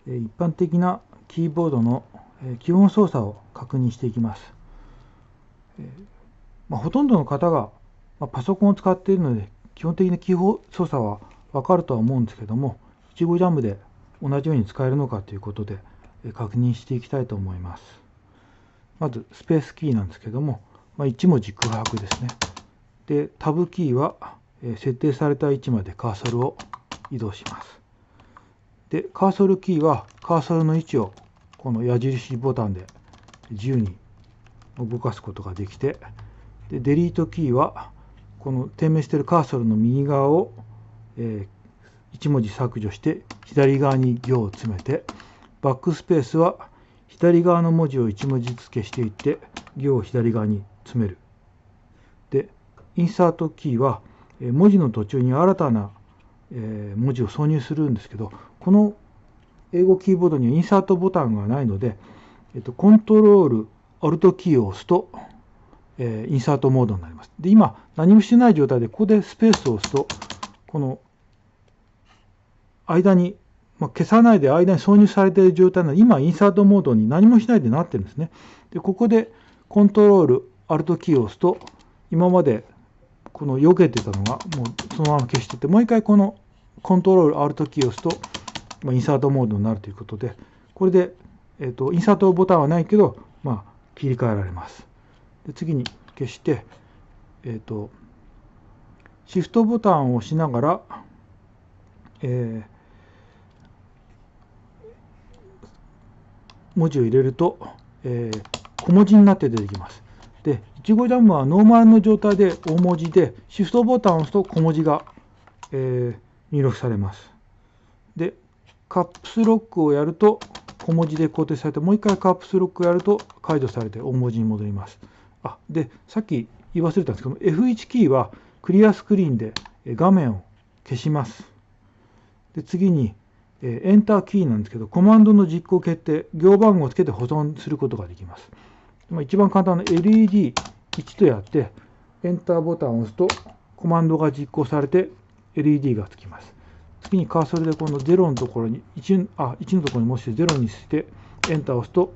一般的なキーボードの基本操作を確認していきます。ほとんどの方がパソコンを使っているので基本的なキーボード操作は分かるとは思うんですけども、いちごジャムで同じように使えるのかということで確認していきたいと思います。まずスペースキーなんですけども、1文字空白ですね。で、タブキーは設定された位置までカーソルを移動します。で、カーソルキーはカーソルの位置をこの矢印ボタンで自由に動かすことができて、でデリートキーはこの点滅しているカーソルの右側を1文字削除して左側に行を詰めて、バックスペースは左側の文字を1文字付けしていって行を左側に詰める。で、インサートキーは文字の途中に新たな文字を挿入するんですけど、この英語キーボードにはインサートボタンがないので、コントロールアルトキーを押すとインサートモードになります。で、今何もしてない状態でここでスペースを押すとこの間に、消さないで間に挿入されている状態なので、今インサートモードに何もしないでなってるんですね。で、ここでコントロールアルトキーを押すと今までこの避けてたのがもうそのまま消してて、もう一回このコントロールアルトキーを押すとインサートモードになるということで、これで、インサートボタンはないけど、切り替えられます。で、次に消して、シフトボタンを押しながら、文字を入れると、小文字になって出てきます。で、いちごジャムはノーマルの状態で大文字で、シフトボタンを押すと小文字が、入力されます。で、カップスロックをやると小文字で固定されて、もう一回カップスロックをやると解除されて大文字に戻ります。で、さっき言い忘れたんですけど、F1 キーはクリアスクリーンで画面を消します。で、次にエンターキーなんですけど、コマンドの実行決定、行番号をつけて保存することができます。一番簡単な LED1 とやって、エンターボタンを押すとコマンドが実行されて LED がつきます。次にカーソルでこの0のところに1のところにもし0にしてエンターを押すと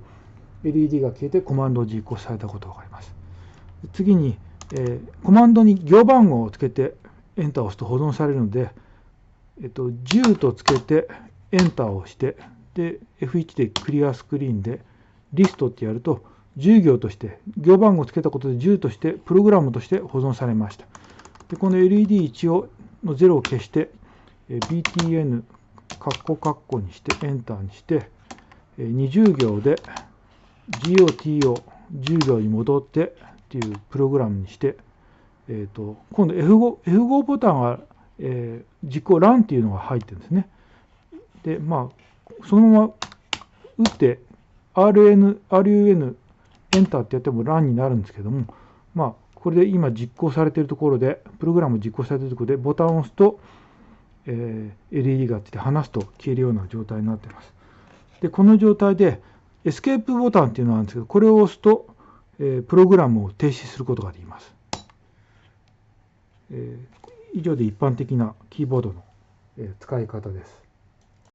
LED が消えてコマンドを実行されたことが分かります。次に、コマンドに行番号をつけてエンターを押すと保存されるので、10とつけてエンターを押して、で F1 でクリアスクリーンでリストってやると10行として行番号をつけたことで10としてプログラムとして保存されました。で、この LED1 の0を消して btn カッコカッコにしてエンターにして20行で GOTO10 行に戻ってっていうプログラムにして、今度 F5 ボタンは、実行ランっていうのが入ってるんですね。で、そのまま打って RUN エンターってやってもランになるんですけども、これで今実行されているところで、プログラム実行されているところでボタンを押すと、LED がついて離すと消えるような状態になっています。で、この状態でエスケープボタンっていうのがあるんですけど、これを押すと、プログラムを停止することができます。以上で一般的なキーボードの使い方です。